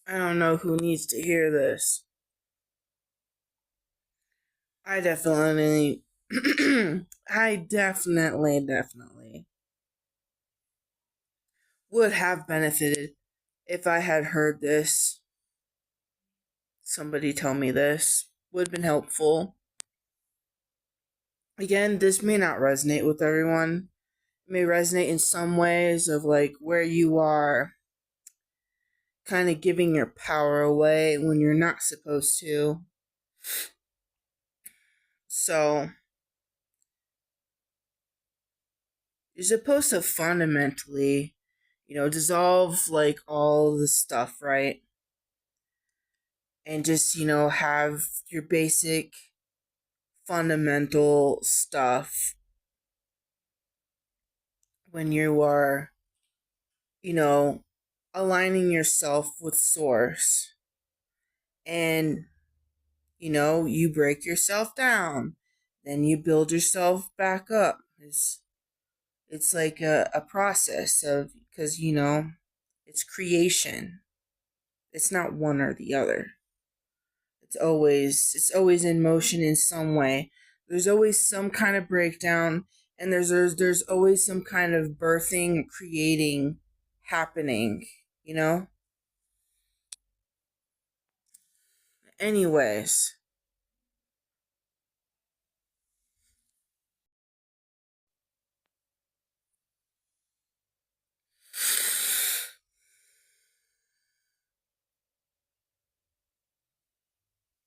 I don't know who needs to hear this. I definitely, I definitely would have benefited if I had heard this. Somebody tell me this would have been helpful. Again, this may not resonate with everyone. It may resonate in some ways of like where you are kind of giving your power away when you're not supposed to. So, you're supposed to fundamentally, dissolve like all the stuff, right? And just, have your basic fundamental stuff when you are, you know, aligning yourself with source. And, you break yourself down, then you build yourself back up. It's like a process of, because, it's creation. It's not one or the other. It's always in motion in some way. There's always some kind of breakdown, and there's always some kind of birthing, creating happening, you know? Anyways,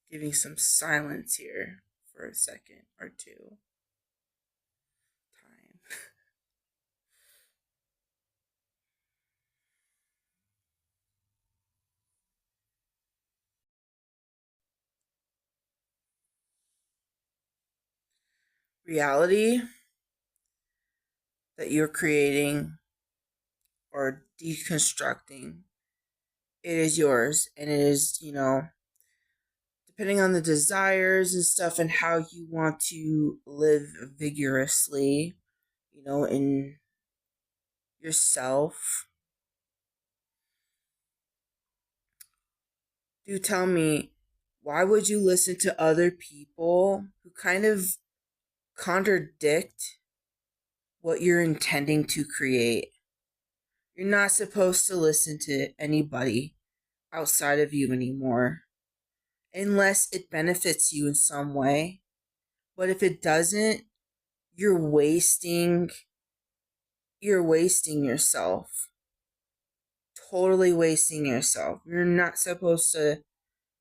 giving some silence here for a second or two. Time. Reality that you're creating or deconstructing, it is yours, and it is, depending on the desires and stuff and how you want to live vigorously, in yourself. Do tell me, why would you listen to other people who kind of contradict what you're intending to create? You're not supposed to listen to anybody outside of you anymore unless it benefits you in some way. But if it doesn't, you're wasting you're wasting yourself. Totally wasting yourself. You're not supposed to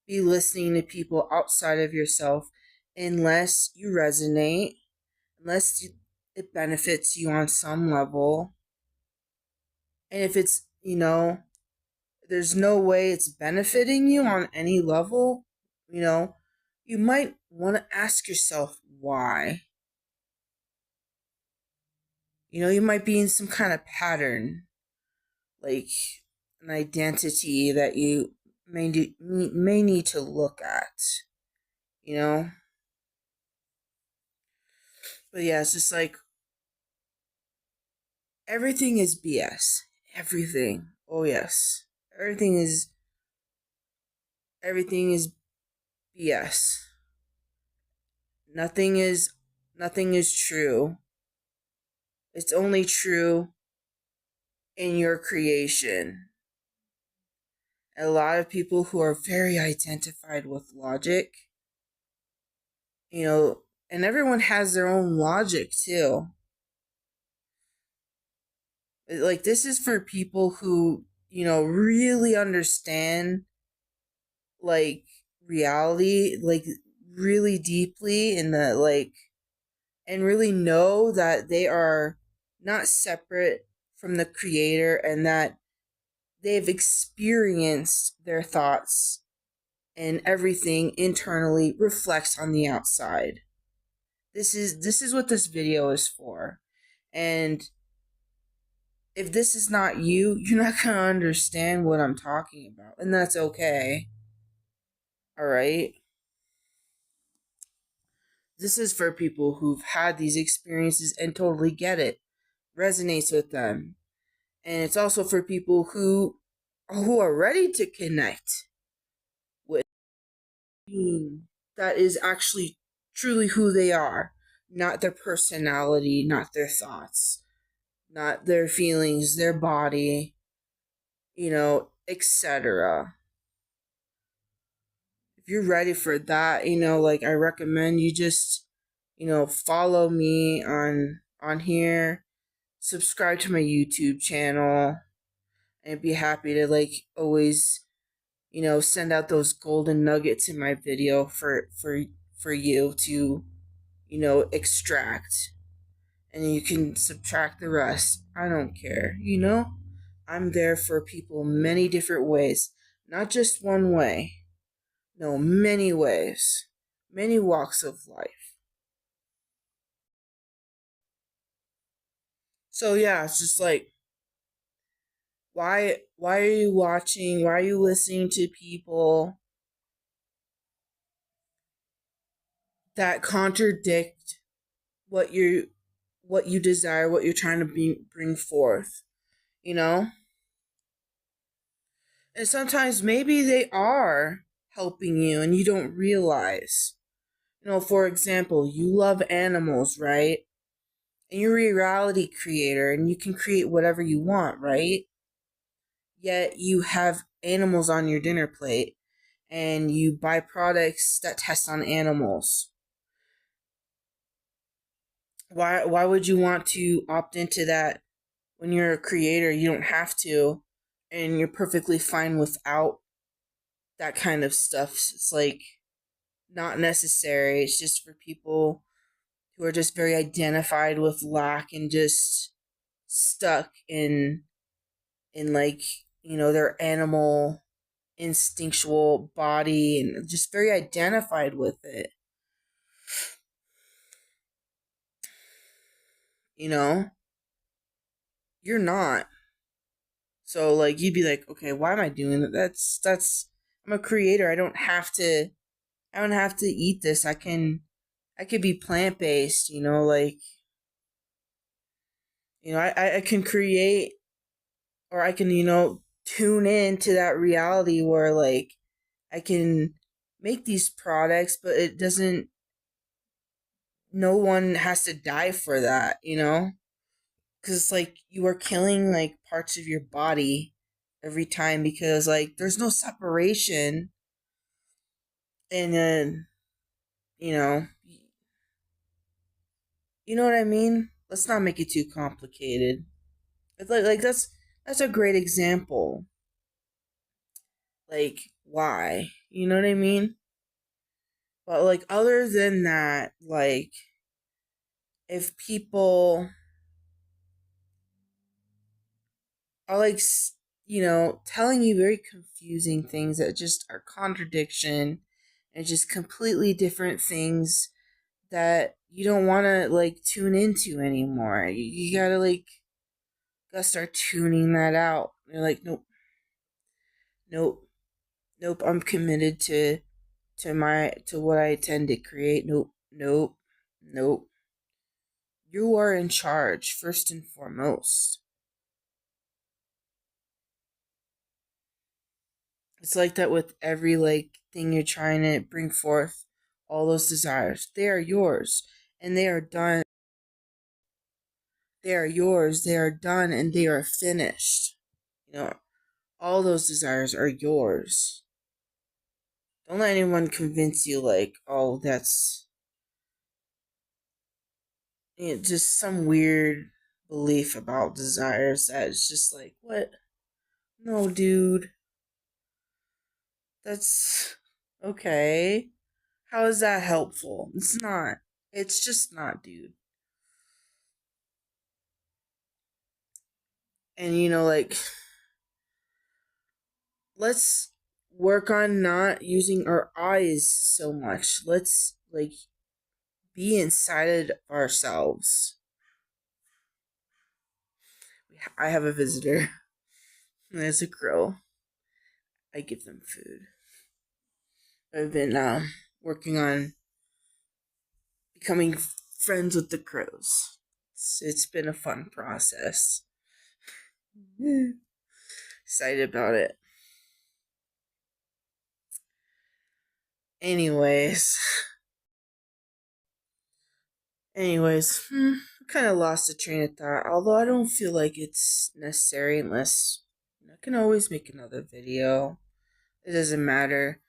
be listening to people outside of yourself unless you resonate, unless it benefits you on some level. And if it's, there's no way it's benefiting you on any level, you know, you might want to ask yourself why. You might be in some kind of pattern, like an identity that you may need to look at, you know? But yeah, it's just like everything is BS. Everything. Oh yes. Everything is everything is BS. Nothing is nothing is true. It's only true in your creation. A lot of people who are very identified with logic, and everyone has their own logic too. Like, this is for people who, really understand, like, reality, like, really deeply in the, like, and really know that they are not separate from the creator and that they've experienced their thoughts and everything internally reflects on the outside. This is what this video is for. And if this is not you, you're not going to understand what I'm talking about, and that's okay. All right? This is for people who've had these experiences and totally get it, resonates with them. And it's also for people who who are ready to connect with you, that is actually truly who they are, not their personality, not their thoughts, not their feelings, their body, etc. If you're ready for that, like I recommend you just, follow me on here, subscribe to my YouTube channel, and be happy to like always, send out those golden nuggets in my video for you to, extract. And you can subtract the rest. I don't care. I'm there for people many different ways, not just one way. No, many ways, many walks of life. So yeah, it's just like, why are you watching? Why are you listening to people that contradict what you desire, what you're trying to bring forth, you know? And sometimes maybe they are helping you and you don't realize. For example, you love animals, right? And you're a reality creator and you can create whatever you want, right? Yet you have animals on your dinner plate and you buy products that test on animals. Why would you want to opt into that when you're a creator? You don't have to, and you're perfectly fine without that kind of stuff. It's like not necessary. It's just for people who are just very identified with lack and just stuck in like, their animal instinctual body and just very identified with it. You know? You're not. So like you'd be like, okay, why am I doing that? That's I'm a creator. I don't have to eat this. I could be plant based, like I can create, or I can, tune in to that reality where like I can make these products, but it doesn't no one has to die for that. Because it's like you are killing like parts of your body every time because like there's no separation. And then, you know, you know what I mean? Let's not make it too complicated. It's like that's a great example. Like why? You know what I mean? But like other than that, like if people are like telling you very confusing things that just are contradiction and just completely different things that you don't want to like tune into anymore. You gotta like gotta start tuning that out. You're like, nope, nope, nope. I'm committed to what I intend to create. Nope, nope, nope. You are in charge first and foremost. It's like that with every like thing you're trying to bring forth. All those desires, they are yours, and they are done. They are yours. They are done, and they are finished. All those desires are yours. Don't let anyone convince you like, oh, that's just some weird belief about desires that is just like, what? No, dude. That's okay. How is that helpful? It's not. It's just not, dude. And like, let's work on not using our eyes so much. Let's like be inside of ourselves. I have a visitor. There's a crow. I give them food. I've been working on becoming friends with the crows. It's been a fun process. excited about it. Anyways, I kind of lost the train of thought. Although I don't feel like it's necessary unless I can always make another video. It doesn't matter.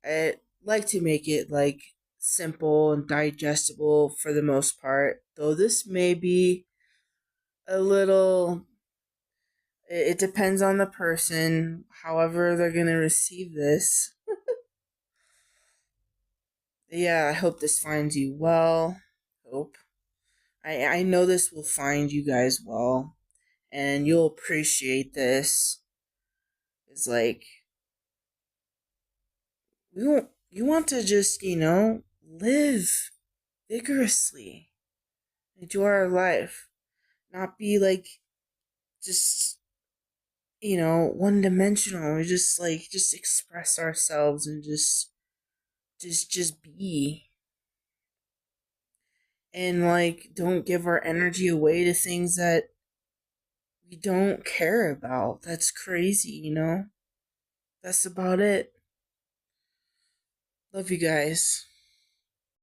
I like to make it like simple and digestible for the most part. Though this may be a little, it depends on the person, however they're gonna receive this. Yeah, I hope this finds you well. Hope. I know this will find you guys well, and you'll appreciate this. It's like you want to just, live vigorously, enjoy our life, not be like just, one dimensional. We just express ourselves and just be. And like don't give our energy away to things that we don't care about. That's crazy. That's about it. Love you guys.